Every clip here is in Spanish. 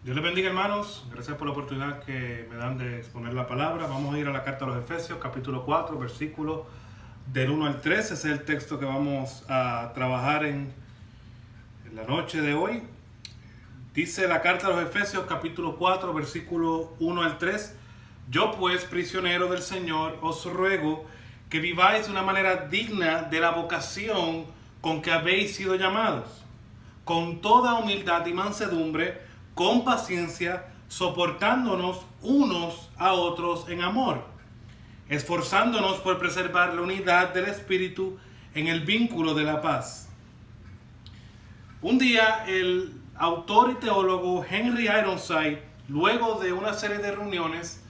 Dios les bendiga, hermanos. Gracias por la oportunidad que me dan de exponer la palabra. Vamos a ir a la carta a los Efesios, capítulo 4, versículo del 1 al 3. Ese es el texto que vamos a trabajar en la noche de hoy. Dice la carta a los Efesios, capítulo 4, versículo 1 al 3. Yo pues, prisionero del Señor, os ruego que viváis de una manera digna de la vocación con que habéis sido llamados, con toda humildad y mansedumbre, con paciencia, soportándonos unos a otros en amor, esforzándonos por preservar la unidad del Espíritu en el vínculo de la paz. Un día el autor y teólogo Henry Ironside, luego de una serie de reuniones,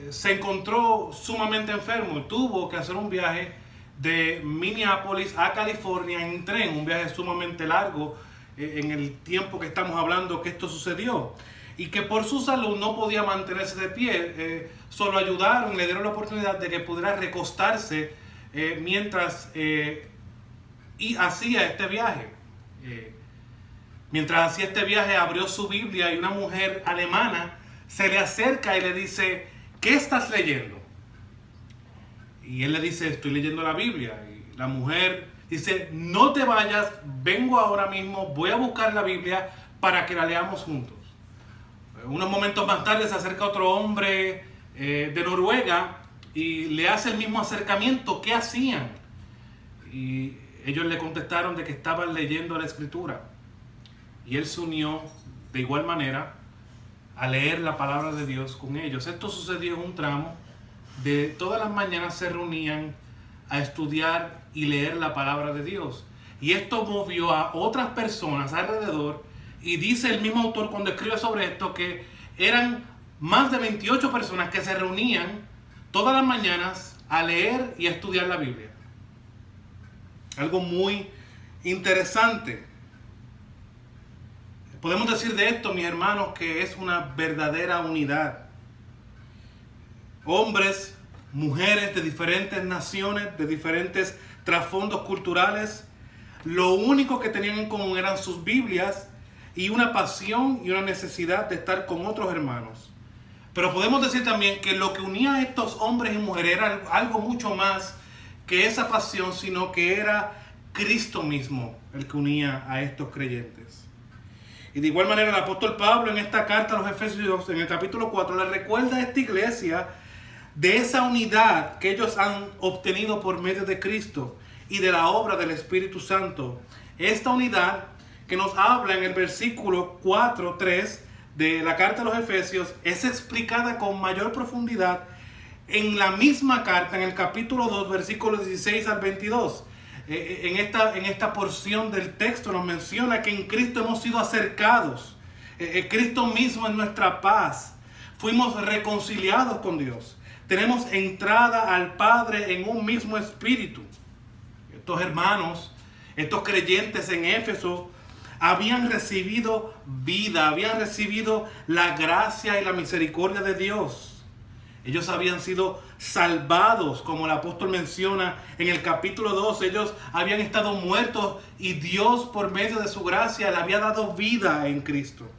se encontró sumamente enfermo y tuvo que hacer un viaje de Minneapolis a California en tren, un viaje sumamente largo en el tiempo que estamos hablando que esto sucedió, y que por su salud no podía mantenerse de pie. Solo ayudaron, le dieron la oportunidad de que pudiera recostarse mientras hacía este viaje. Mientras hacía este viaje abrió su Biblia y una mujer alemana se le acerca y le dice: ¿qué estás leyendo? Y él le dice: estoy leyendo la Biblia. Y la mujer dice: no te vayas, vengo ahora mismo, voy a buscar la Biblia para que la leamos juntos. Unos momentos más tarde se acerca otro hombre de Noruega y le hace el mismo acercamiento. ¿Qué hacían? Y ellos le contestaron de que estaban leyendo la Escritura. Y él se unió de igual manera a leer la palabra de Dios con ellos. Esto sucedió en un tramo de todas las mañanas se reunían a estudiar y leer la palabra de Dios. Y esto movió a otras personas alrededor, y dice el mismo autor cuando escribe sobre esto que eran más de 28 personas que se reunían todas las mañanas a leer y a estudiar la Biblia. Algo muy interesante. Podemos decir de esto, mis hermanos, que es una verdadera unidad. Hombres, mujeres de diferentes naciones, de diferentes trasfondos culturales, lo único que tenían en común eran sus Biblias y una pasión y una necesidad de estar con otros hermanos. Pero podemos decir también que lo que unía a estos hombres y mujeres era algo mucho más que esa pasión, sino que era Cristo mismo el que unía a estos creyentes. Y de igual manera el apóstol Pablo en esta carta a los Efesios, en el capítulo 4, le recuerda a esta iglesia de esa unidad que ellos han obtenido por medio de Cristo y de la obra del Espíritu Santo. Esta unidad que nos habla en el versículo 4:3 de la carta a los Efesios es explicada con mayor profundidad en la misma carta, en el capítulo 2, versículos 16 al 22. En esta porción del texto nos menciona que en Cristo hemos sido acercados. Cristo mismo es nuestra paz. Fuimos reconciliados con Dios. Tenemos entrada al Padre en un mismo espíritu. Estos hermanos, estos creyentes en Éfeso, habían recibido vida, habían recibido la gracia y la misericordia de Dios. Ellos habían sido salvados, como el apóstol menciona en el capítulo 2. Ellos habían estado muertos y Dios, por medio de su gracia, le había dado vida en Cristo.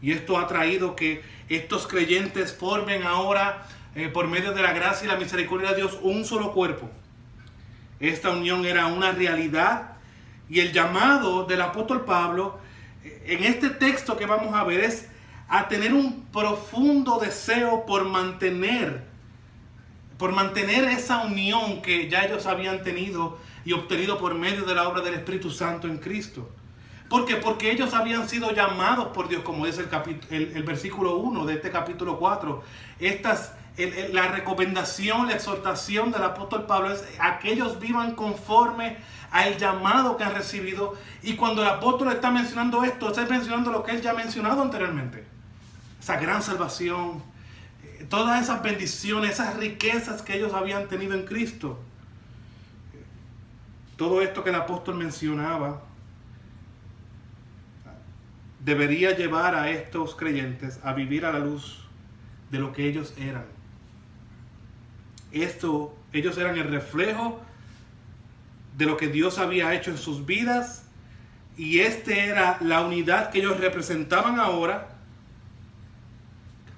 Y esto ha traído que estos creyentes formen ahora, por medio de la gracia y la misericordia de Dios, un solo cuerpo. Esta unión era una realidad, y el llamado del apóstol Pablo en este texto que vamos a ver es a tener un profundo deseo por mantener esa unión que ya ellos habían tenido y obtenido por medio de la obra del Espíritu Santo en Cristo. ¿Por qué? Porque ellos habían sido llamados por Dios, como dice el versículo 1 de este capítulo 4. La recomendación, la exhortación del apóstol Pablo es a que ellos vivan conforme al llamado que han recibido. Y cuando el apóstol está mencionando esto, está mencionando lo que él ya ha mencionado anteriormente. Esa gran salvación, todas esas bendiciones, esas riquezas que ellos habían tenido en Cristo. Todo esto que el apóstol mencionaba debería llevar a estos creyentes a vivir a la luz de lo que ellos eran. Ellos eran el reflejo de lo que Dios había hecho en sus vidas, y era la unidad que ellos representaban ahora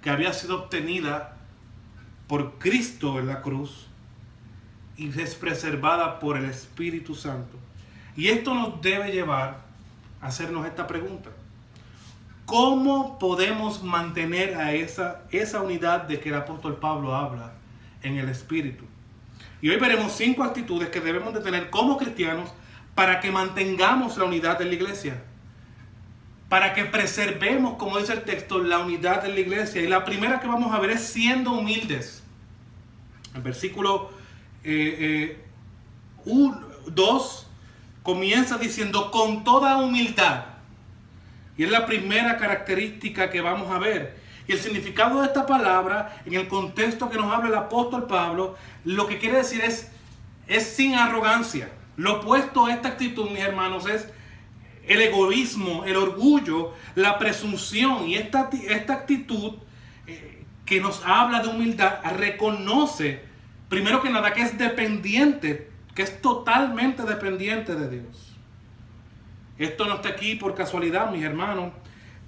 que había sido obtenida por Cristo en la cruz y es preservada por el Espíritu Santo. Y esto nos debe llevar a hacernos esta pregunta: ¿cómo podemos mantener a esa unidad de que el apóstol Pablo habla en el Espíritu? Y hoy veremos 5 actitudes que debemos de tener como cristianos para que mantengamos la unidad de la iglesia, para que preservemos, como dice el texto, la unidad de la iglesia. Y la primera que vamos a ver es siendo humildes. El versículo 2 comienza diciendo con toda humildad. Y es la primera característica que vamos a ver. Y el significado de esta palabra, en el contexto que nos habla el apóstol Pablo, lo que quiere decir es sin arrogancia. Lo opuesto a esta actitud, mis hermanos, es el egoísmo, el orgullo, la presunción. Y esta actitud que nos habla de humildad reconoce, primero que nada, que es dependiente, que es totalmente dependiente de Dios. Esto no está aquí por casualidad, mis hermanos,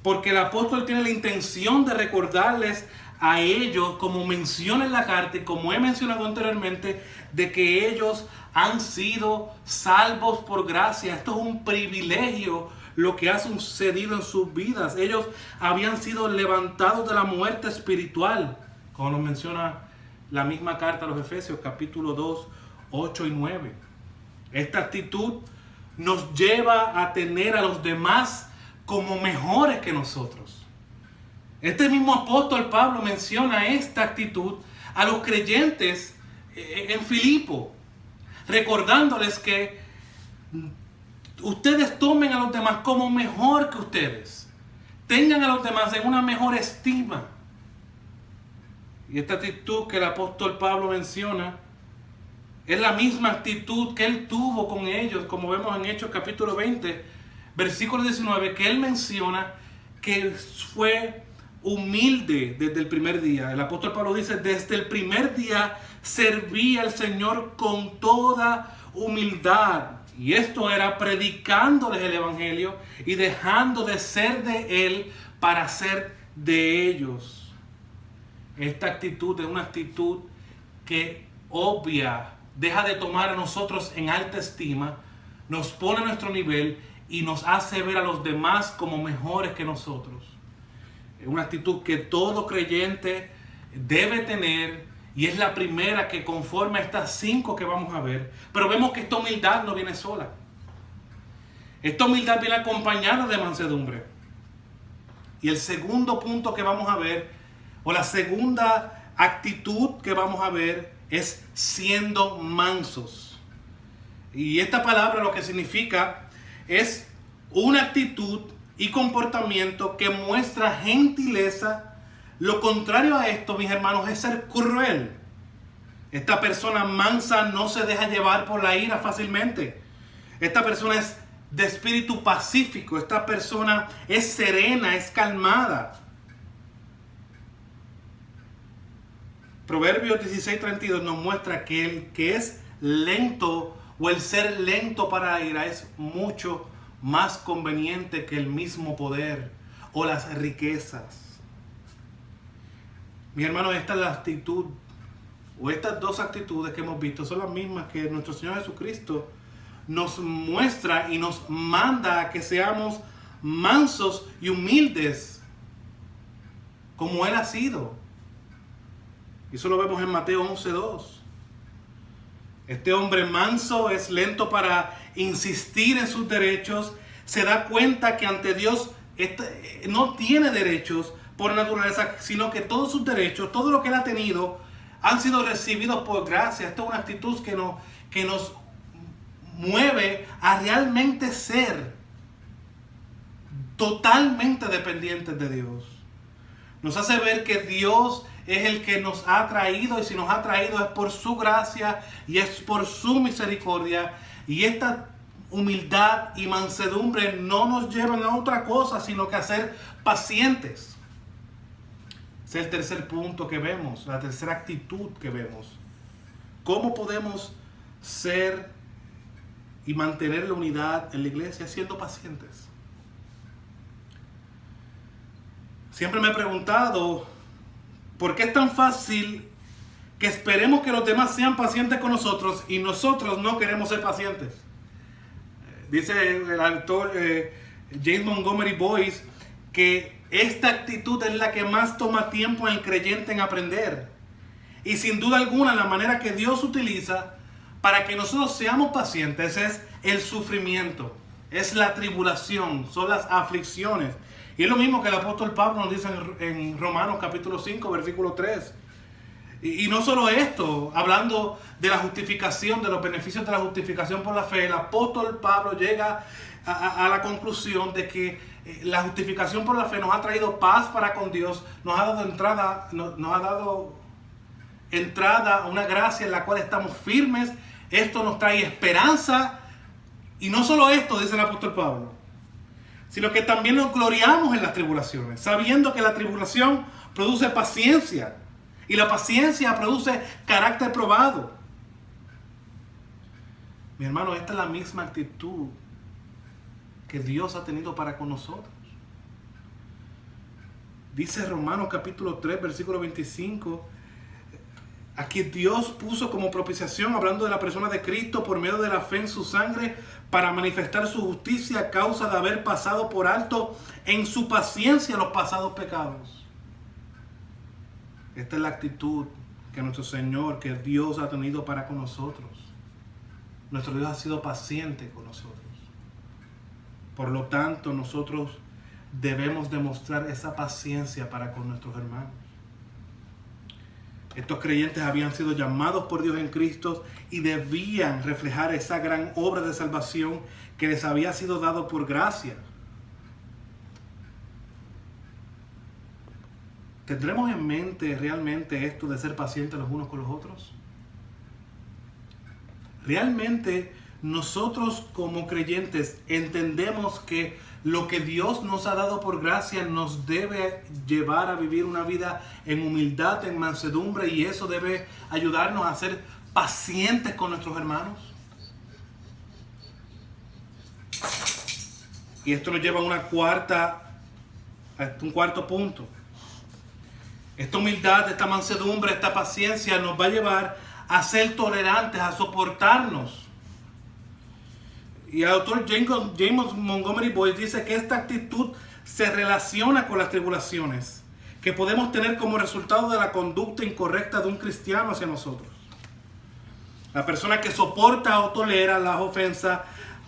porque el apóstol tiene la intención de recordarles a ellos, como menciona en la carta y como he mencionado anteriormente, de que ellos han sido salvos por gracia. Esto es un privilegio lo que ha sucedido en sus vidas. Ellos habían sido levantados de la muerte espiritual, como nos menciona la misma carta a los Efesios, capítulo 2, 8 y 9. Esta actitud nos lleva a tener a los demás como mejores que nosotros. Este mismo apóstol Pablo menciona esta actitud a los creyentes en Filipo, recordándoles que ustedes tomen a los demás como mejor que ustedes, tengan a los demás en una mejor estima. Y esta actitud que el apóstol Pablo menciona es la misma actitud que él tuvo con ellos, como vemos en Hechos capítulo 20, versículo 19, que él menciona que fue humilde desde el primer día. El apóstol Pablo dice: desde el primer día serví al Señor con toda humildad. Y esto era predicándoles el evangelio y dejando de ser de él para ser de ellos. Esta actitud es una actitud que deja de tomar a nosotros en alta estima, nos pone a nuestro nivel y nos hace ver a los demás como mejores que nosotros. Es una actitud que todo creyente debe tener y es la primera que conforma estas 5 que vamos a ver. Pero vemos que esta humildad no viene sola. Esta humildad viene acompañada de mansedumbre. Y el segundo punto que vamos a ver, o la segunda actitud que vamos a ver, es siendo mansos. Y esta palabra lo que significa es una actitud y comportamiento que muestra gentileza. Lo contrario a esto, mis hermanos, es ser cruel. Esta persona mansa no se deja llevar por la ira fácilmente. Esta persona es de espíritu pacífico. Esta persona es serena, es calmada. Proverbios 16:32 nos muestra que el que es lento o el ser lento para la ira es mucho más conveniente que el mismo poder o las riquezas. Mi hermano, esta es la actitud, o estas 2 actitudes que hemos visto son las mismas que nuestro Señor Jesucristo nos muestra y nos manda a que seamos mansos y humildes como Él ha sido. Y eso lo vemos en Mateo 11:2. Este hombre manso es lento para insistir en sus derechos. Se da cuenta que ante Dios no tiene derechos por naturaleza, sino que todos sus derechos, todo lo que él ha tenido, han sido recibidos por gracia. Esta es una actitud que nos mueve a realmente ser totalmente dependientes de Dios. Nos hace ver que Dios es el que nos ha traído, y si nos ha traído es por su gracia y es por su misericordia. Y esta humildad y mansedumbre no nos llevan a otra cosa sino que a ser pacientes. Ese es el tercer punto que vemos, la tercera actitud que vemos. ¿Cómo podemos ser y mantener la unidad en la iglesia? Siendo pacientes. Siempre me he preguntado ¿Por qué es tan fácil que esperemos que los demás sean pacientes con nosotros y nosotros no queremos ser pacientes? Dice el autor James Montgomery Boyce que esta actitud es la que más toma tiempo en el creyente en aprender. Y sin duda alguna la manera que Dios utiliza para que nosotros seamos pacientes es el sufrimiento, es la tribulación, son las aflicciones. Y es lo mismo que el apóstol Pablo nos dice en Romanos capítulo 5, versículo 3. Y no solo esto, hablando de la justificación, de los beneficios de la justificación por la fe, el apóstol Pablo llega a la conclusión de que la justificación por la fe nos ha traído paz para con Dios, nos ha dado entrada a una gracia en la cual estamos firmes. Esto nos trae esperanza. Y no solo esto, dice el apóstol Pablo, sino que también nos gloriamos en las tribulaciones, sabiendo que la tribulación produce paciencia. Y la paciencia produce carácter probado. Mi hermano, esta es la misma actitud que Dios ha tenido para con nosotros. Dice Romanos capítulo 3, versículo 25. Aquí Dios puso como propiciación, hablando de la persona de Cristo, por medio de la fe en su sangre, para manifestar su justicia a causa de haber pasado por alto en su paciencia los pasados pecados. Esta es la actitud que nuestro Señor, que Dios ha tenido para con nosotros. Nuestro Dios ha sido paciente con nosotros. Por lo tanto, nosotros debemos demostrar esa paciencia para con nuestros hermanos. Estos creyentes habían sido llamados por Dios en Cristo y debían reflejar esa gran obra de salvación que les había sido dado por gracia. ¿Tendremos en mente realmente esto de ser pacientes los unos con los otros? ¿Realmente nosotros como creyentes entendemos que lo que Dios nos ha dado por gracia nos debe llevar a vivir una vida en humildad, en mansedumbre, y eso debe ayudarnos a ser pacientes con nuestros hermanos? Y esto nos lleva a un cuarto punto. Esta humildad, esta mansedumbre, esta paciencia nos va a llevar a ser tolerantes, a soportarnos. Y el autor James Montgomery Boyce dice que esta actitud se relaciona con las tribulaciones que podemos tener como resultado de la conducta incorrecta de un cristiano hacia nosotros. La persona que soporta o tolera las ofensas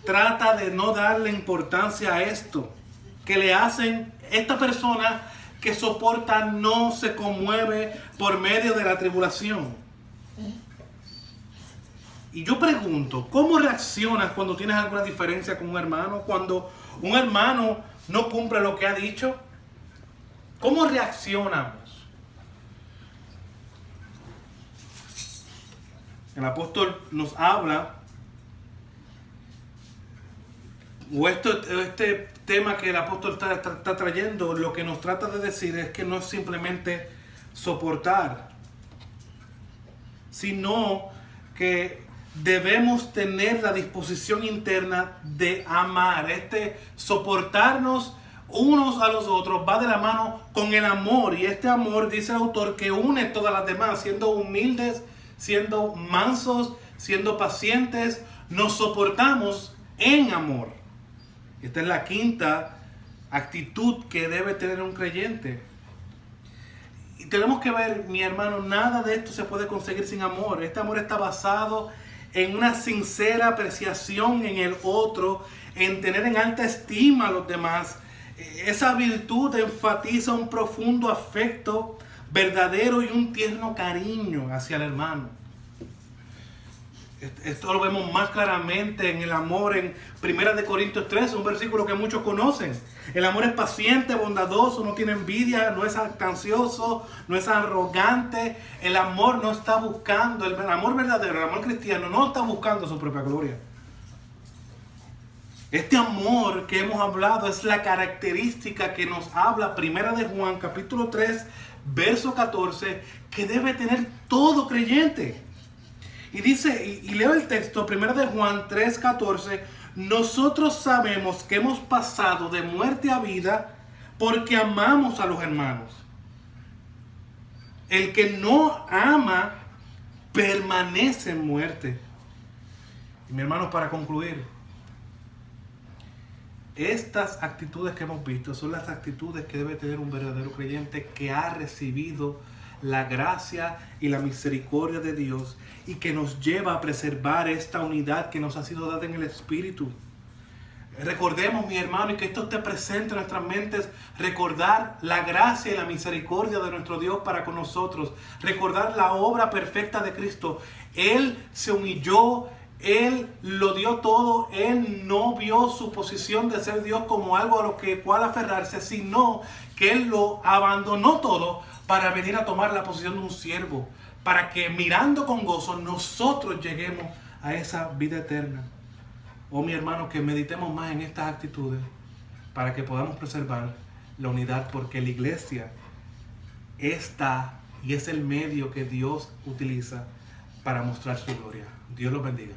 trata de no darle importancia a esto que le hacen. Esta persona que soporta no se conmueve por medio de la tribulación. Y yo pregunto, ¿cómo reaccionas cuando tienes alguna diferencia con un hermano? Cuando un hermano no cumple lo que ha dicho, ¿cómo reaccionamos? El apóstol nos habla, o este tema que el apóstol está trayendo, lo que nos trata de decir es que no es simplemente soportar, sino que debemos tener la disposición interna de amar. Soportarnos unos a los otros va de la mano con el amor, y este amor, dice el autor, que une todas las demás, siendo humildes, siendo mansos, siendo pacientes, nos soportamos en amor. Esta es la quinta actitud que debe tener un creyente. Y tenemos que ver, mi hermano, nada de esto se puede conseguir sin amor. Este amor está basado en una sincera apreciación en el otro, en tener en alta estima a los demás. Esa virtud enfatiza un profundo afecto verdadero y un tierno cariño hacia el hermano. Esto lo vemos más claramente en el amor en 1 Corintios 3, un versículo que muchos conocen. El amor es paciente, bondadoso, no tiene envidia, no es ansioso, no es arrogante. El amor no está buscando, el amor verdadero, el amor cristiano no está buscando su propia gloria. Este amor que hemos hablado es la característica que nos habla 1 de Juan capítulo 3, verso 14, que debe tener todo creyente. Y dice, y leo el texto, 1 de Juan 3:14, nosotros sabemos que hemos pasado de muerte a vida porque amamos a los hermanos. El que no ama permanece en muerte. Y mi hermano, para concluir, estas actitudes que hemos visto son las actitudes que debe tener un verdadero creyente que ha recibido la gracia y la misericordia de Dios y que nos lleva a preservar esta unidad que nos ha sido dada en el Espíritu. Recordemos, mi hermano, y que esto esté presente en nuestras mentes, recordar la gracia y la misericordia de nuestro Dios para con nosotros, recordar la obra perfecta de Cristo. Él se humilló, Él lo dio todo, Él no vio su posición de ser Dios como algo a lo que cual aferrarse, sino que Él lo abandonó todo para venir a tomar la posición de un siervo, para que mirando con gozo nosotros lleguemos a esa vida eterna. Oh, mi hermano, que meditemos más en estas actitudes para que podamos preservar la unidad, porque la iglesia está y es el medio que Dios utiliza para mostrar su gloria. Dios los bendiga.